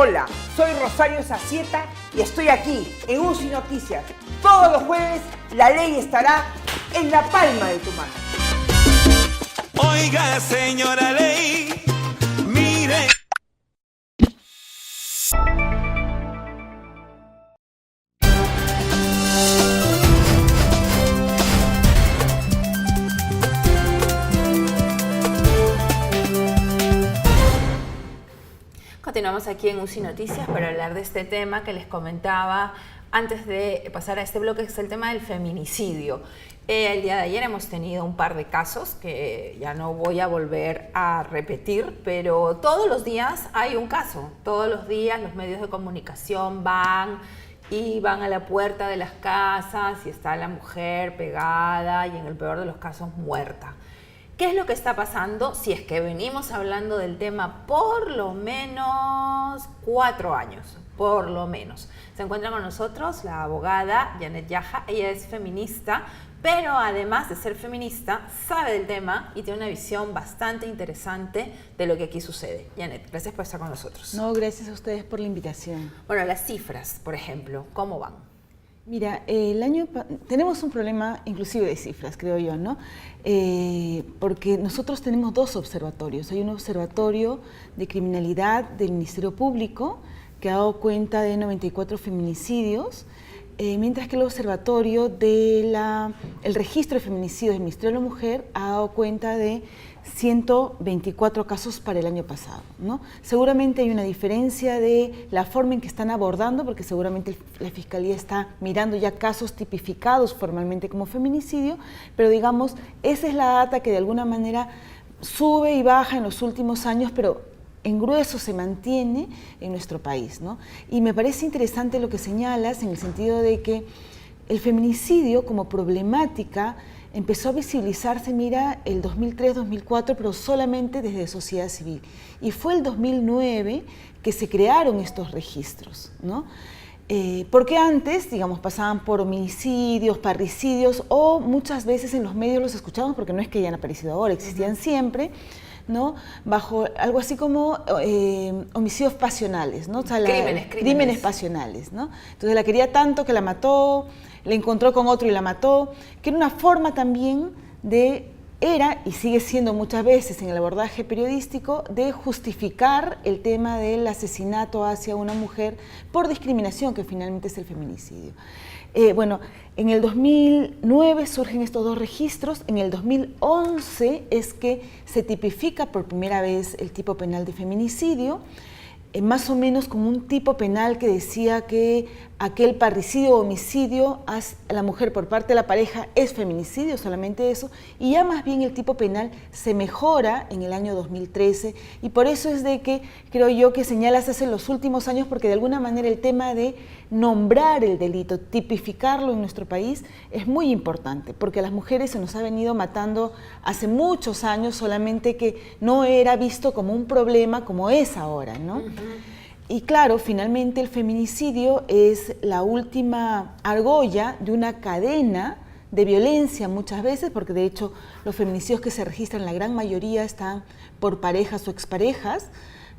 Hola, soy Rosario Zacieta y estoy aquí en UCI Noticias. Todos los jueves la ley estará en la palma de tu mano. Oiga, señora ley, mire. Continuamos aquí en UCI Noticias para hablar de este tema que les comentaba antes de pasar a este bloque, que es el tema del feminicidio. El día de ayer hemos tenido un par de casos que ya no voy a volver a repetir, pero todos los días hay un caso. Todos los días los medios de comunicación van a la puerta de las casas y está la mujer pegada y en el peor de los casos muerta. ¿Qué es lo que está pasando? Si es que venimos hablando del tema por lo menos 4 años, por lo menos. Se encuentra con nosotros la abogada Janet Yaja. Ella es feminista, pero además de ser feminista, sabe del tema y tiene una visión bastante interesante de lo que aquí sucede. Janet, gracias por estar con nosotros. No, gracias a ustedes por la invitación. Bueno, las cifras, por ejemplo, ¿cómo van? Mira, tenemos un problema inclusive de cifras, creo yo, ¿no? Porque nosotros tenemos 2 observatorios. Hay un observatorio de criminalidad del Ministerio Público que ha dado cuenta de 94 feminicidios, mientras que el observatorio del registro de feminicidios del Ministerio de la Mujer ha dado cuenta de 124 casos para el año pasado, ¿no? Seguramente hay una diferencia de la forma en que están abordando, porque seguramente la Fiscalía está mirando ya casos tipificados formalmente como feminicidio, pero digamos, esa es la data que de alguna manera sube y baja en los últimos años, pero en grueso se mantiene en nuestro país, ¿no? Y me parece interesante lo que señalas en el sentido de que el feminicidio como problemática empezó a visibilizarse, mira, el 2003-2004, pero solamente desde sociedad civil. Y fue el 2009 que se crearon estos registros, ¿no? Porque antes, digamos, pasaban por homicidios, parricidios, o muchas veces en los medios los escuchamos, porque no es que hayan aparecido ahora, existían siempre, ¿no? Bajo algo así como homicidios pasionales, ¿no? O sea, crímenes pasionales, ¿no? Entonces la quería tanto que la mató, la encontró con otro y la mató, que era una forma también era y sigue siendo muchas veces en el abordaje periodístico de justificar el tema del asesinato hacia una mujer por discriminación, que finalmente es el feminicidio. Bueno, en el 2009 surgen estos 2 registros, en el 2011 es que se tipifica por primera vez el tipo penal de feminicidio, más o menos como un tipo penal que decía que aquel parricidio o homicidio a la mujer por parte de la pareja es feminicidio, solamente eso, y ya más bien el tipo penal se mejora en el año 2013, y por eso es de que creo yo que señalas eso en los últimos años, porque de alguna manera el tema de nombrar el delito, tipificarlo en nuestro país es muy importante, porque a las mujeres se nos ha venido matando hace muchos años, solamente que no era visto como un problema como es ahora, ¿no? Y claro, finalmente el feminicidio es la última argolla de una cadena de violencia muchas veces, porque de hecho los feminicidios que se registran, la gran mayoría están por parejas o exparejas,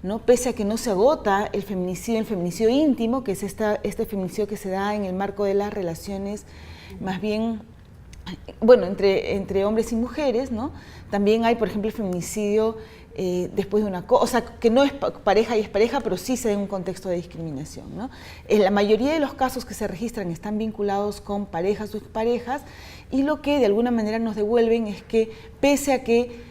¿no? Pese a que no se agota el feminicidio íntimo, que es este feminicidio que se da en el marco de las relaciones más bien, bueno, entre hombres y mujeres, ¿no? También hay, por ejemplo, el feminicidio después de una cosa, o sea, que no es pareja y es pareja, pero sí se da en un contexto de discriminación, ¿no? La mayoría de los casos que se registran están vinculados con parejas o exparejas, y lo que de alguna manera nos devuelven es que, pese a que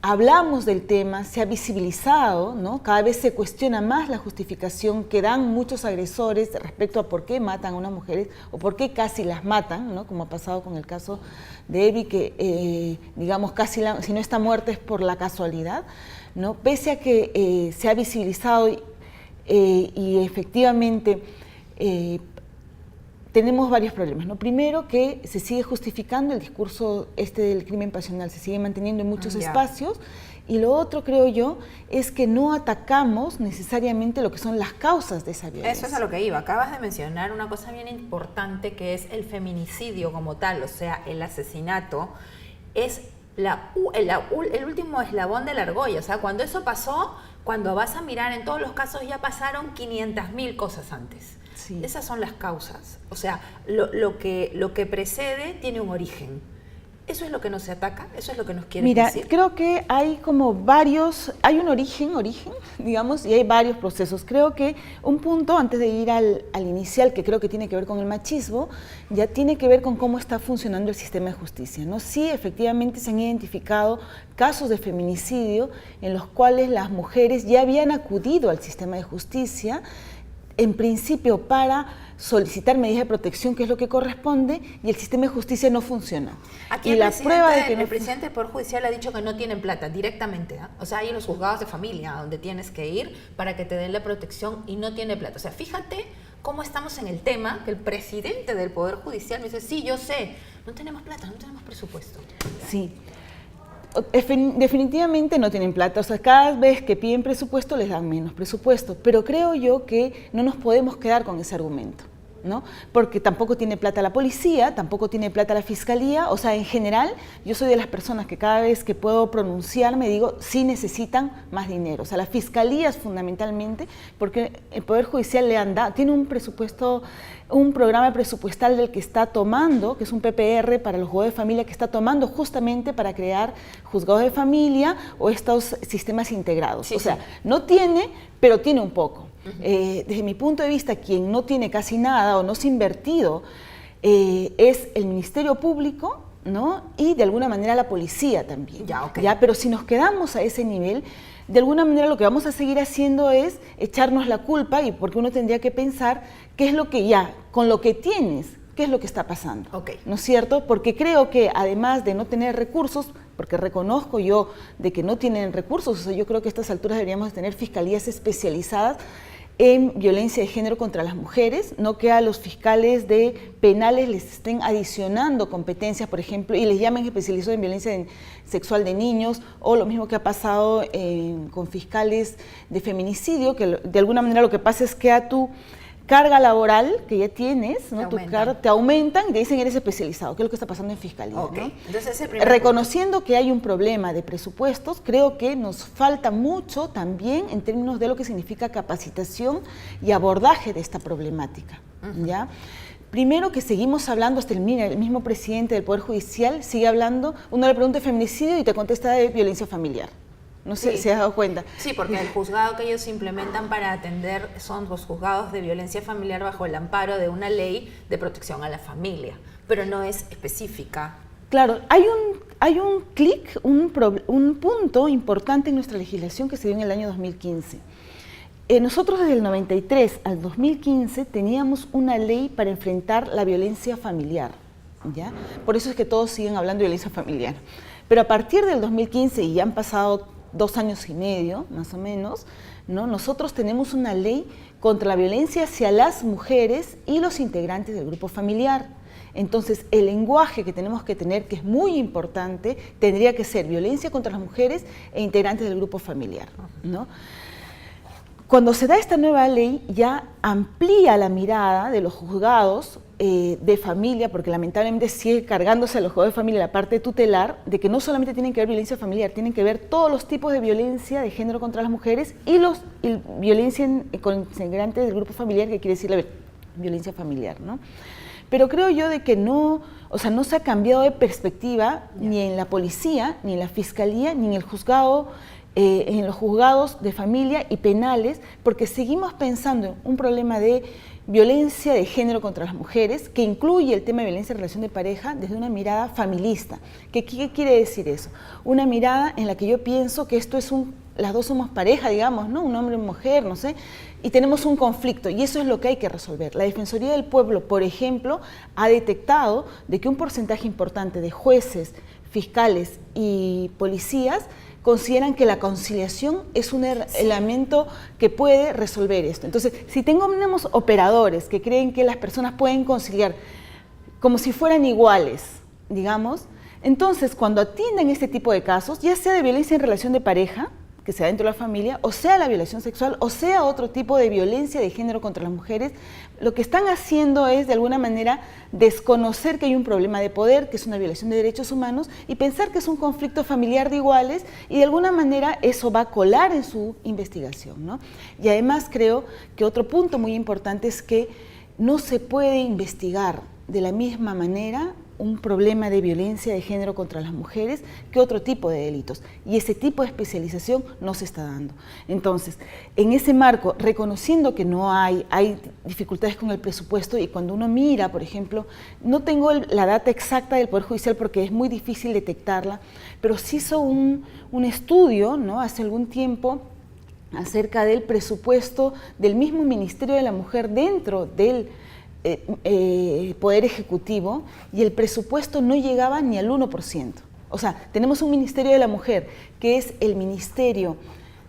hablamos del tema, se ha visibilizado, ¿no? Cada vez se cuestiona más la justificación que dan muchos agresores respecto a por qué matan a unas mujeres o por qué casi las matan, ¿no? Como ha pasado con el caso de Evi, que digamos casi si no está muerta es por la casualidad, ¿no? Pese a que se ha visibilizado y efectivamente tenemos varios problemas, ¿no? Primero, que se sigue justificando el discurso del crimen pasional, se sigue manteniendo en muchos espacios, y lo otro, creo yo, es que no atacamos necesariamente lo que son las causas de esa violencia. Eso es a lo que iba. Acabas de mencionar una cosa bien importante, que es el feminicidio como tal, o sea, el asesinato es el último eslabón de la argolla. O sea, cuando eso pasó, cuando vas a mirar en todos los casos, ya pasaron 500.000 cosas antes. Sí. Esas son las causas. O sea, lo que precede tiene un origen. ¿Eso es lo que nos ataca? ¿Eso es lo que nos quiere decir? Mira, creo que hay como hay un origen, digamos, y hay varios procesos. Creo que un punto, antes de ir al inicial, que creo que tiene que ver con el machismo, ya tiene que ver con cómo está funcionando el sistema de justicia, ¿no? Sí, efectivamente se han identificado casos de feminicidio en los cuales las mujeres ya habían acudido al sistema de justicia, en principio para solicitar medidas de protección, que es lo que corresponde, y el sistema de justicia no funciona. Aquí y el presidente del Poder Judicial ha dicho que no tienen plata directamente, ¿eh? O sea, hay los juzgados de familia donde tienes que ir para que te den la protección y no tiene plata. O sea, fíjate cómo estamos en el tema, que el presidente del Poder Judicial me dice, sí, yo sé, no tenemos plata, no tenemos presupuesto. Sí. Definitivamente no tienen plata, o sea, cada vez que piden presupuesto les dan menos presupuesto, pero creo yo que no nos podemos quedar con ese argumento, ¿no? Porque tampoco tiene plata la policía, tampoco tiene plata la fiscalía, o sea, en general yo soy de las personas que cada vez que puedo pronunciarme digo, sí necesitan más dinero, o sea, la fiscalía es fundamentalmente, porque el Poder Judicial tiene un presupuesto, un programa presupuestal del que está tomando, que es un PPR para los juzgados de familia, que está tomando justamente para crear juzgados de familia o estos sistemas integrados. Sí, o sea, sí. no tiene, pero tiene un poco. Desde mi punto de vista, quien no tiene casi nada o no se ha invertido es el Ministerio Público, ¿no? Y de alguna manera la policía también. Ya, ok. ¿Ya? Pero si nos quedamos a ese nivel, de alguna manera lo que vamos a seguir haciendo es echarnos la culpa, y porque uno tendría que pensar qué es lo que con lo que tienes, qué es lo que está pasando. Okay. ¿No es cierto? Porque creo que además de no tener recursos, porque reconozco yo de que no tienen recursos, o sea, yo creo que a estas alturas deberíamos tener fiscalías especializadas en violencia de género contra las mujeres, no que a los fiscales de penales les estén adicionando competencias, por ejemplo, y les llamen especializados en violencia sexual de niños, o lo mismo que ha pasado con fiscales de feminicidio, que de alguna manera lo que pasa es que a tu carga laboral que ya tienes, ¿no? Te aumentan y te dicen eres especializado, que es lo que está pasando en fiscalía. Okay. ¿No? Entonces, ese primer reconociendo punto. Que hay un problema de presupuestos, creo que nos falta mucho también en términos de lo que significa capacitación y abordaje de esta problemática. ¿Ya? Primero que seguimos hablando, hasta el mismo presidente del Poder Judicial sigue hablando, uno le pregunta de feminicidio y te contesta de violencia familiar. No sé si se has dado cuenta. Sí, porque el juzgado que ellos implementan para atender son los juzgados de violencia familiar bajo el amparo de una ley de protección a la familia, pero no es específica. Claro, hay un clic, un punto importante en nuestra legislación que se dio en el año 2015. Nosotros desde el 93 al 2015 teníamos una ley para enfrentar la violencia familiar, ¿ya? Por eso es que todos siguen hablando de violencia familiar. Pero a partir del 2015, y ya han pasado 2 años y medio, más o menos, ¿no? Nosotros tenemos una ley contra la violencia hacia las mujeres y los integrantes del grupo familiar. Entonces, el lenguaje que tenemos que tener, que es muy importante, tendría que ser violencia contra las mujeres e integrantes del grupo familiar, ¿no? Cuando se da esta nueva ley, ya amplía la mirada de los juzgados de familia, porque lamentablemente sigue cargándose a los juzgados de familia la parte tutelar, de que no solamente tienen que ver violencia familiar, tienen que ver todos los tipos de violencia de género contra las mujeres y violencia con integrantes del grupo familiar, que quiere decir la violencia familiar, ¿no? Pero creo yo de que no se ha cambiado de perspectiva ni en la policía, ni en la fiscalía, ni en el juzgado, en los juzgados de familia y penales, porque seguimos pensando en un problema de violencia de género contra las mujeres, que incluye el tema de violencia en relación de pareja desde una mirada familista. ¿Qué quiere decir eso? Una mirada en la que yo pienso que esto es las dos somos pareja, digamos, ¿no? Un hombre y una mujer, no sé, y tenemos un conflicto, y eso es lo que hay que resolver. La Defensoría del Pueblo, por ejemplo, ha detectado de que un porcentaje importante de jueces, fiscales y policías consideran que la conciliación es un elemento que puede resolver esto. Entonces, si tenemos operadores que creen que las personas pueden conciliar como si fueran iguales, digamos, entonces cuando atienden este tipo de casos, ya sea de violencia en relación de pareja, que sea dentro de la familia, o sea la violación sexual, o sea otro tipo de violencia de género contra las mujeres, lo que están haciendo es, de alguna manera, desconocer que hay un problema de poder, que es una violación de derechos humanos, y pensar que es un conflicto familiar de iguales, y de alguna manera eso va a colar en su investigación, ¿no? Y además creo que otro punto muy importante es que no se puede investigar de la misma manera un problema de violencia de género contra las mujeres que otro tipo de delitos. Y ese tipo de especialización no se está dando. Entonces, en ese marco, reconociendo que no hay dificultades con el presupuesto, y cuando uno mira, por ejemplo, no tengo la data exacta del Poder Judicial porque es muy difícil detectarla, pero se hizo un estudio, ¿no?, hace algún tiempo, acerca del presupuesto del mismo Ministerio de la Mujer dentro del Poder Ejecutivo, y el presupuesto no llegaba ni al 1%. O sea, tenemos un Ministerio de la Mujer que es el ministerio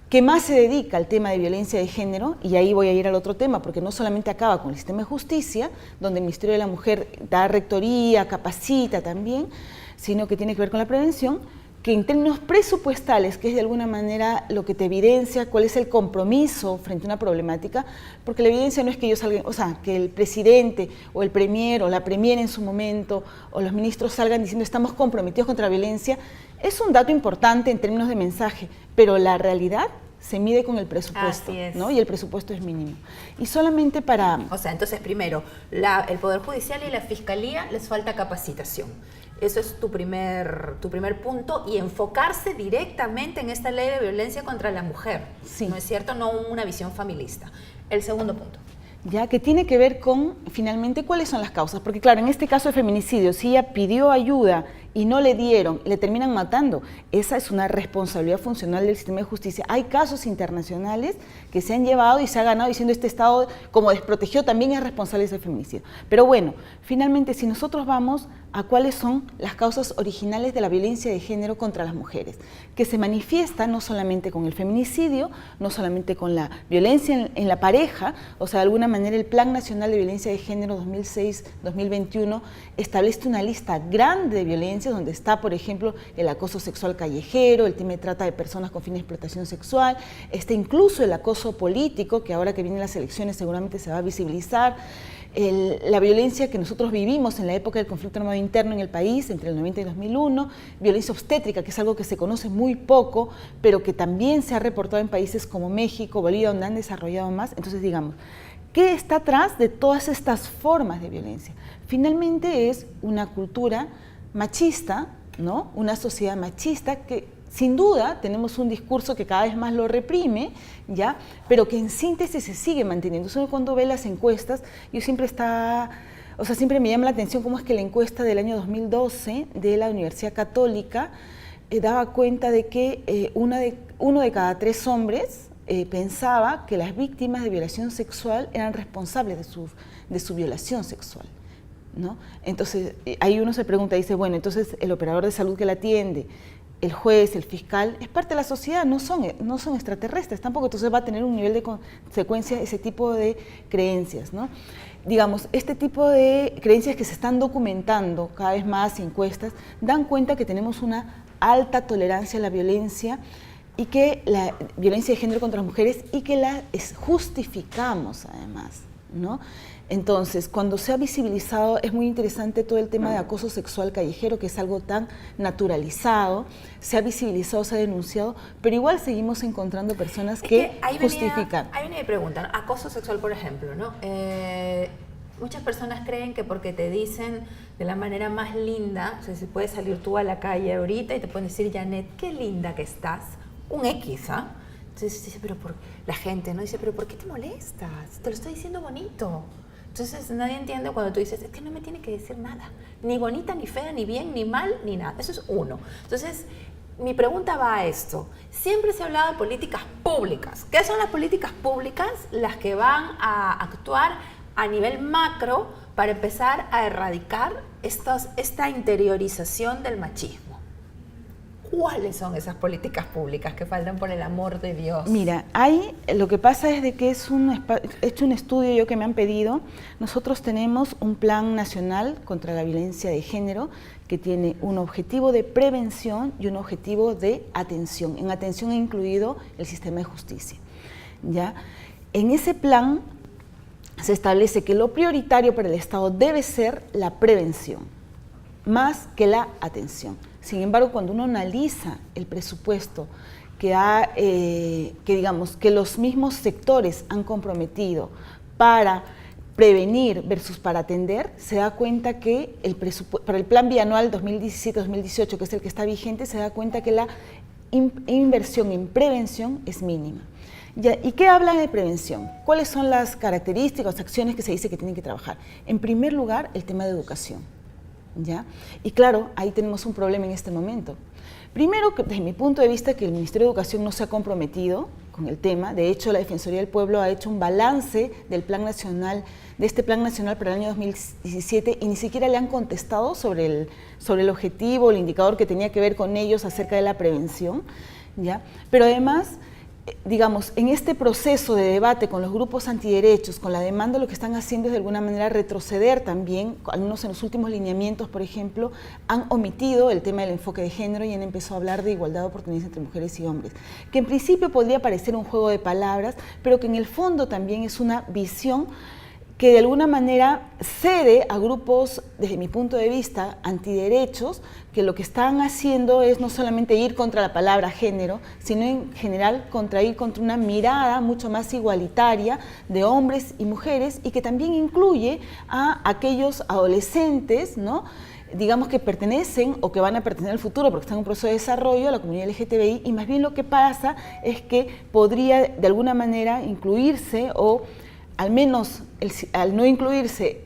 que más se dedica al tema de violencia de género, y ahí voy a ir al otro tema, porque no solamente acaba con el sistema de justicia, donde el Ministerio de la Mujer da rectoría, capacita también, sino que tiene que ver con la prevención, que en términos presupuestales, que es de alguna manera lo que te evidencia cuál es el compromiso frente a una problemática, porque la evidencia no es que ellos salgan, o sea, que el presidente o el premier o la premier en su momento o los ministros salgan diciendo estamos comprometidos contra la violencia, es un dato importante en términos de mensaje, pero la realidad se mide con el presupuesto, ¿no? Y el presupuesto es mínimo. Y solamente para... O sea, entonces primero, el Poder Judicial y la Fiscalía les falta capacitación. Eso es tu primer punto, y enfocarse directamente en esta ley de violencia contra la mujer. Sí. ¿No es cierto? No una visión familista. El segundo punto. Ya, que tiene que ver con, finalmente, cuáles son las causas. Porque claro, en este caso de feminicidio, si ella pidió ayuda y no le dieron, le terminan matando, esa es una responsabilidad funcional del sistema de justicia. Hay casos internacionales que se han llevado y se ha ganado diciendo este Estado, como desprotegió, también es responsable de ese feminicidio. Pero bueno, finalmente, si nosotros vamos a cuáles son las causas originales de la violencia de género contra las mujeres, que se manifiesta no solamente con el feminicidio, no solamente con la violencia en la pareja, o sea, de alguna manera el Plan Nacional de Violencia de Género 2006-2021 establece una lista grande de violencias, donde está, por ejemplo, el acoso sexual callejero, el tema de trata de personas con fin de explotación sexual, está incluso el acoso político, que ahora que vienen las elecciones seguramente se va a visibilizar, la violencia que nosotros vivimos en la época del conflicto armado interno en el país, entre el 90 y 2001, violencia obstétrica, que es algo que se conoce muy poco, pero que también se ha reportado en países como México, Bolivia, donde han desarrollado más. Entonces, digamos, ¿qué está atrás de todas estas formas de violencia? Finalmente es una cultura machista, ¿no? Una sociedad machista que sin duda tenemos un discurso que cada vez más lo reprime, ¿ya? Pero que en síntesis se sigue manteniendo. Entonces, cuando ve las encuestas, yo siempre siempre me llama la atención cómo es que la encuesta del año 2012 de la Universidad Católica daba cuenta de que uno de cada 3 hombres pensaba que las víctimas de violación sexual eran responsables de su violación sexual, ¿no? Entonces, ahí uno se pregunta, dice, bueno, entonces el operador de salud que la atiende, el juez, el fiscal, es parte de la sociedad, no son extraterrestres tampoco, entonces va a tener un nivel de consecuencia ese tipo de creencias, ¿no? Digamos, este tipo de creencias que se están documentando cada vez más, encuestas, dan cuenta que tenemos una alta tolerancia a la violencia, y que la violencia de género contra las mujeres, y que la justificamos además, ¿no? Entonces, cuando se ha visibilizado, es muy interesante todo el tema de acoso sexual callejero, que es algo tan naturalizado, se ha visibilizado, se ha denunciado, pero igual seguimos encontrando personas que justifican. Ahí viene mi pregunta, ¿no? Acoso sexual, por ejemplo, ¿no? Muchas personas creen que porque te dicen de la manera más linda, o sea, si puedes salir tú a la calle ahorita y te pueden decir, Janet, qué linda que estás, un X, ¿ah? Entonces dice, la gente, ¿no? Dice, pero ¿por qué te molestas? Te lo estoy diciendo bonito. Entonces nadie entiende cuando tú dices, es que no me tiene que decir nada, ni bonita, ni fea, ni bien, ni mal, ni nada. Eso es uno. Entonces, mi pregunta va a esto. Siempre se ha hablado de políticas públicas. ¿Qué son las políticas públicas? Las que van a actuar a nivel macro para empezar a erradicar esta interiorización del machismo. ¿Cuáles son esas políticas públicas que faltan, por el amor de Dios? Mira, lo que pasa es de que he hecho un estudio yo que me han pedido. Nosotros tenemos un plan nacional contra la violencia de género que tiene un objetivo de prevención y un objetivo de atención. En atención he incluido el sistema de justicia, ¿ya? En ese plan se establece que lo prioritario para el Estado debe ser la prevención, más que la atención. Sin embargo, cuando uno analiza el presupuesto que los mismos sectores han comprometido para prevenir versus para atender, se da cuenta que para el plan bianual 2017-2018, que es el que está vigente, se da cuenta que la inversión en prevención es mínima. Ya, ¿y qué hablan de prevención? ¿Cuáles son las características, acciones que se dice que tienen que trabajar? En primer lugar, el tema de educación, ¿ya? Y claro, ahí tenemos un problema en este momento. Primero, desde mi punto de vista, que el Ministerio de Educación no se ha comprometido con el tema. De hecho, la Defensoría del Pueblo ha hecho un balance del plan nacional, de este plan nacional para el año 2017, y ni siquiera le han contestado sobre el objetivo, el indicador que tenía que ver con ellos acerca de la prevención, ¿ya? Pero además, digamos, en este proceso de debate con los grupos antiderechos, con la demanda, lo que están haciendo es de alguna manera retroceder también, al menos en los últimos lineamientos, por ejemplo, han omitido el tema del enfoque de género y han empezado a hablar de igualdad de oportunidades entre mujeres y hombres, que en principio podría parecer un juego de palabras, pero que en el fondo también es una visión que de alguna manera cede a grupos, desde mi punto de vista, antiderechos, que lo que están haciendo es no solamente ir contra la palabra género, sino en general ir contra una mirada mucho más igualitaria de hombres y mujeres, y que también incluye a aquellos adolescentes, ¿no?, digamos, que pertenecen o que van a pertenecer al futuro porque están en un proceso de desarrollo a la comunidad LGTBI, y más bien lo que pasa es que podría de alguna manera incluirse o al menos al no incluirse,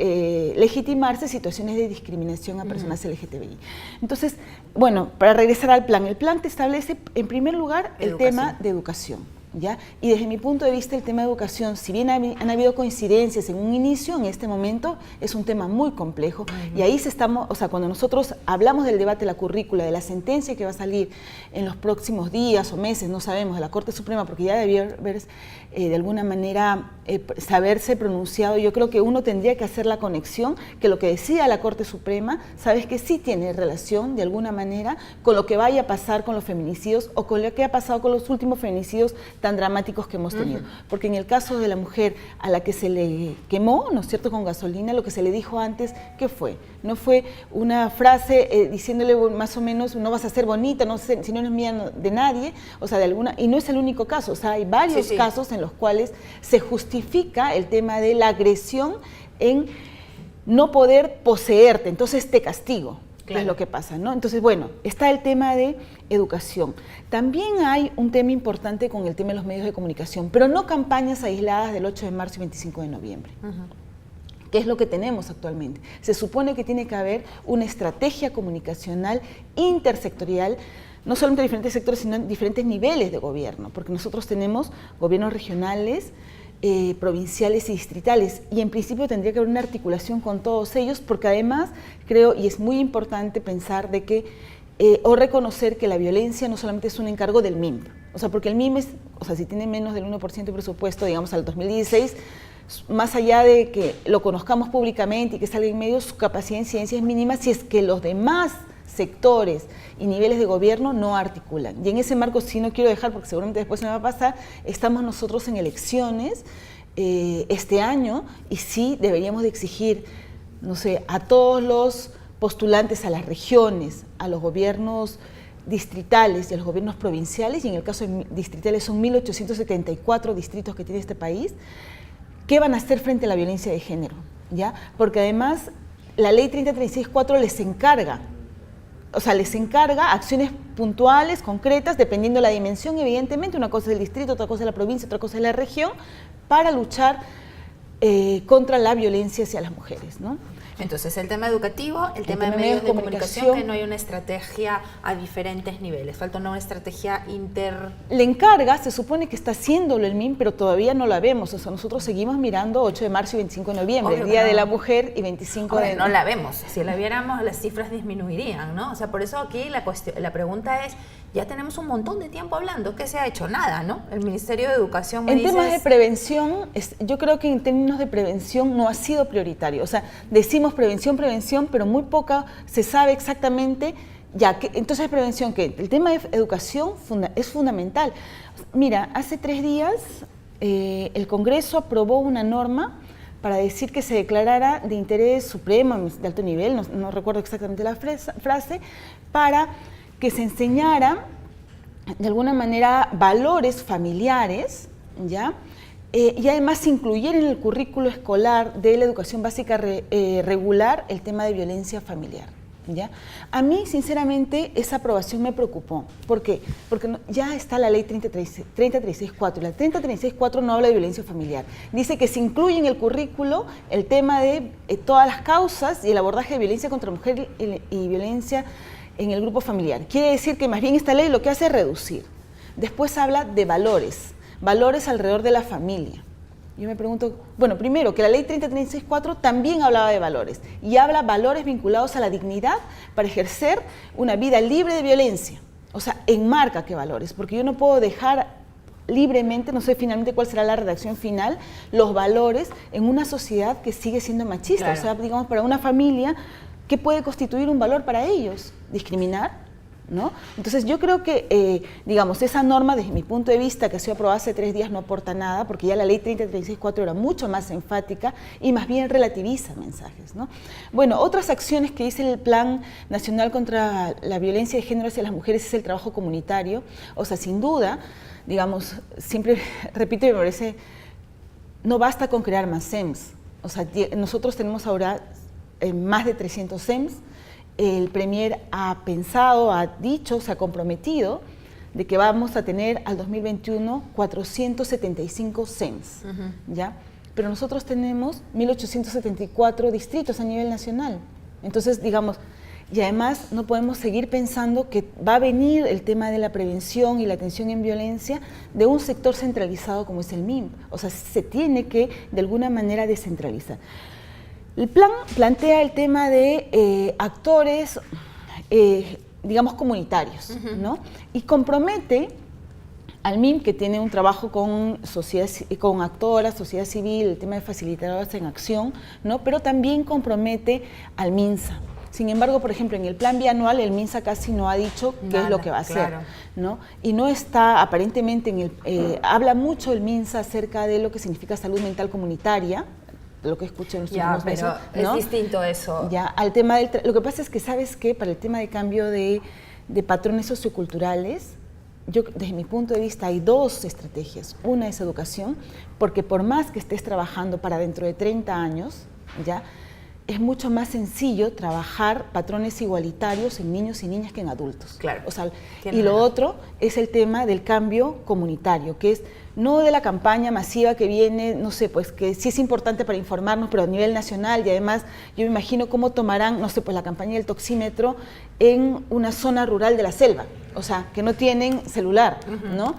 legitimarse situaciones de discriminación a personas LGTBI. Entonces, bueno, para regresar al plan, el plan te establece en primer lugar el tema de educación, ¿ya? Y desde mi punto de vista el tema de educación, si bien han habido coincidencias en un inicio, en este momento es un tema muy complejo, y ahí cuando nosotros hablamos del debate de la currícula, de la sentencia que va a salir en los próximos días o meses, no sabemos, de la Corte Suprema, porque ya debió haber de alguna manera saberse pronunciado, yo creo que uno tendría que hacer la conexión, que lo que decía la Corte Suprema, sabes que sí tiene relación de alguna manera con lo que vaya a pasar con los feminicidios o con lo que ha pasado con los últimos feminicidios tan dramáticos que hemos tenido. Porque en el caso de la mujer a la que se le quemó, ¿no es cierto?, con gasolina, lo que se le dijo antes, ¿qué fue? No fue una frase diciéndole más o menos, no vas a ser bonita, no sé, si no es mía de nadie, o sea, y no es el único caso, o sea, hay varios casos en los cuales se justifica el tema de la agresión en no poder poseerte, entonces te castigo. Claro. Es lo que pasa, ¿no? Entonces, bueno, está el tema de educación. También hay un tema importante con el tema de los medios de comunicación, pero no campañas aisladas del 8 de marzo y 25 de noviembre. ¿Qué es lo que tenemos actualmente? Se supone que tiene que haber una estrategia comunicacional intersectorial, no solamente en diferentes sectores, sino en diferentes niveles de gobierno, porque nosotros tenemos gobiernos regionales, provinciales y distritales, y en principio tendría que haber una articulación con todos ellos, porque además creo, y es muy importante pensar de que, o reconocer que la violencia no solamente es un encargo del MIMP, o sea, porque el MIMP si tiene menos del 1% de presupuesto, digamos, al 2016, más allá de que lo conozcamos públicamente y que salga en medios, su capacidad de incidencia es mínima si es que los demás sectores y niveles de gobierno no articulan. Y en ese marco sí no quiero dejar, porque seguramente después se me va a pasar, estamos nosotros en elecciones este año, y sí deberíamos de exigir, no sé, a todos los postulantes, a las regiones, a los gobiernos distritales y a los gobiernos provinciales, y en el caso de distritales son 1.874 distritos que tiene este país, ¿qué van a hacer frente a la violencia de género? ¿Ya? Porque además la ley 3036-4 les encarga acciones puntuales, concretas, dependiendo de la dimensión, evidentemente, una cosa es el distrito, otra cosa es la provincia, otra cosa es la región, para luchar contra la violencia hacia las mujeres, ¿no? Entonces, el tema educativo, el tema de medios de comunicación, que no hay una estrategia a diferentes niveles, falta una estrategia Le encarga, se supone que está haciéndolo el MIM, pero todavía no la vemos. O sea, nosotros seguimos mirando 8 de marzo y 25 de noviembre, Obvio el Día no. de la Mujer y 25 de... No la vemos. Si la viéramos, las cifras disminuirían, ¿no? O sea, por eso aquí la pregunta es, ya tenemos un montón de tiempo hablando, ¿qué se ha hecho? Nada, ¿no? El Ministerio de Educación me En dices... temas de prevención, yo creo que en términos de prevención no ha sido prioritario. O sea, decimos prevención, pero muy poca se sabe exactamente ya que. Entonces, prevención, ¿qué? El tema de educación es fundamental. Mira, hace 3 días el Congreso aprobó una norma para decir que se declarara de interés supremo, de alto nivel, no recuerdo exactamente la frase, para que se enseñara de alguna manera valores familiares, ¿ya? Y además incluir en el currículo escolar de la educación básica regular el tema de violencia familiar, ¿ya? A mí, sinceramente, esa aprobación me preocupó. ¿Por qué? Porque ya está la ley 3036-4, y la 3036-4 no habla de violencia familiar. Dice que se incluye en el currículo el tema de todas las causas y el abordaje de violencia contra la mujer y violencia en el grupo familiar. Quiere decir que más bien esta ley lo que hace es reducir. Después habla de valores alrededor de la familia. Yo me pregunto, bueno, primero, que la ley 3036-4 también hablaba de valores, y habla valores vinculados a la dignidad para ejercer una vida libre de violencia. O sea, enmarca qué valores, porque yo no puedo dejar libremente, no sé finalmente cuál será la redacción final, los valores en una sociedad que sigue siendo machista. Claro. O sea, digamos, para una familia, ¿qué puede constituir un valor para ellos? ¿Discriminar? ¿No? Entonces yo creo que, digamos, esa norma desde mi punto de vista que ha sido aprobada hace 3 días no aporta nada, porque ya la ley 3036-4 era mucho más enfática y más bien relativiza mensajes, ¿no? Bueno, otras acciones que dice el Plan Nacional contra la Violencia de Género hacia las Mujeres es el trabajo comunitario. O sea, sin duda, digamos, siempre repito y me parece, no basta con crear más SEMS. O sea, nosotros tenemos ahora más de 300 SEMS. El Premier ha pensado, ha dicho, se ha comprometido de que vamos a tener al 2021 475 SEMS, ¿ya? Pero nosotros tenemos 1.874 distritos a nivel nacional. Entonces, digamos, y además no podemos seguir pensando que va a venir el tema de la prevención y la atención en violencia de un sector centralizado como es el MIM. O sea, se tiene que de alguna manera descentralizar. El plan plantea el tema de actores, digamos, comunitarios, ¿no? Y compromete al MIM, que tiene un trabajo con actoras, sociedad civil, el tema de facilitadoras en acción, ¿no? Pero también compromete al MINSA. Sin embargo, por ejemplo, en el plan bianual el MINSA casi no ha dicho qué es lo que va a hacer, claro, ¿no? Y no está aparentemente en el... habla mucho el MINSA acerca de lo que significa salud mental comunitaria, lo que escuché en los últimos meses, ¿no? Es distinto eso. Ya, al tema del... Lo que pasa es que, ¿sabes qué? Para el tema de cambio de patrones socioculturales, yo, desde mi punto de vista, hay 2 estrategias. Una es educación, porque por más que estés trabajando para dentro de 30 años, ya, es mucho más sencillo trabajar patrones igualitarios en niños y niñas que en adultos. Claro. O sea, y lo otro es el tema del cambio comunitario, que es no de la campaña masiva que viene, no sé, pues que sí es importante para informarnos, pero a nivel nacional, y además yo me imagino cómo tomarán, no sé, pues la campaña del toxímetro en una zona rural de la selva, o sea, que no tienen celular, ¿no?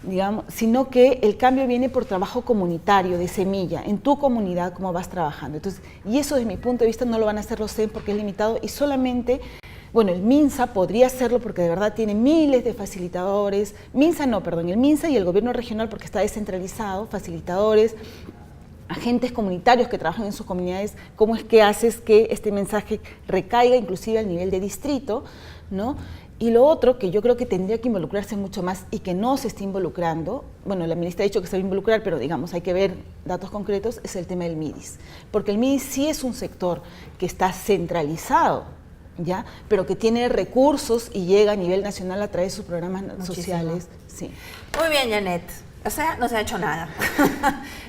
Digamos, sino que el cambio viene por trabajo comunitario, de semilla, en tu comunidad, cómo vas trabajando. Entonces, y eso desde mi punto de vista no lo van a hacer los CEN porque es limitado y solamente, bueno, el MINSA podría hacerlo porque de verdad tiene miles de facilitadores, el MINSA y el gobierno regional porque está descentralizado, facilitadores, agentes comunitarios que trabajan en sus comunidades, cómo es que haces que este mensaje recaiga inclusive al nivel de distrito, ¿no? Y lo otro, que yo creo que tendría que involucrarse mucho más y que no se está involucrando, bueno, la ministra ha dicho que se va a involucrar, pero digamos, hay que ver datos concretos, es el tema del MIDIS. Porque el MIDIS sí es un sector que está centralizado, ¿ya? Pero que tiene recursos y llega a nivel nacional a través de sus programas sociales. Sí. Muy bien, Janet. O sea, no se ha hecho nada.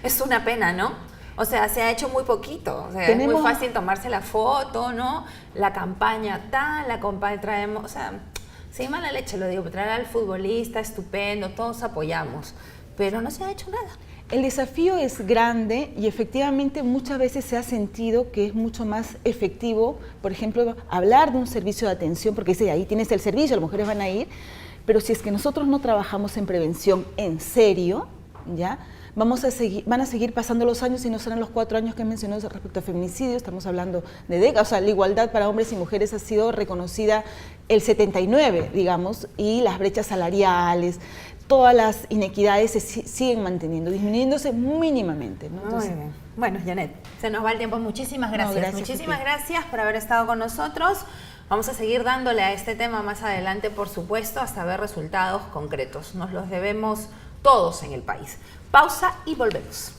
Es una pena, ¿no? O sea, se ha hecho muy poquito. O sea, es muy fácil tomarse la foto, ¿no? La campaña tal, la campaña traemos... O sea, sin mala leche lo digo, traer al futbolista, estupendo, todos apoyamos. Pero no se ha hecho nada. El desafío es grande y efectivamente muchas veces se ha sentido que es mucho más efectivo, por ejemplo, hablar de un servicio de atención, porque dice, ahí tienes el servicio, las mujeres van a ir, pero si es que nosotros no trabajamos en prevención en serio, ¿ya? Van a seguir pasando los años y no serán los 4 años que mencionó respecto a feminicidio, estamos hablando de décadas, o sea, la igualdad para hombres y mujeres ha sido reconocida el 79, digamos, y las brechas salariales, todas las inequidades se siguen manteniendo, disminuyéndose mínimamente, ¿no? Entonces, muy bien. Bueno, Janet, se nos va el tiempo. Muchísimas gracias. No, gracias Muchísimas gracias por haber estado con nosotros. Vamos a seguir dándole a este tema más adelante, por supuesto, hasta ver resultados concretos. Nos los debemos todos en el país. Pausa y volvemos.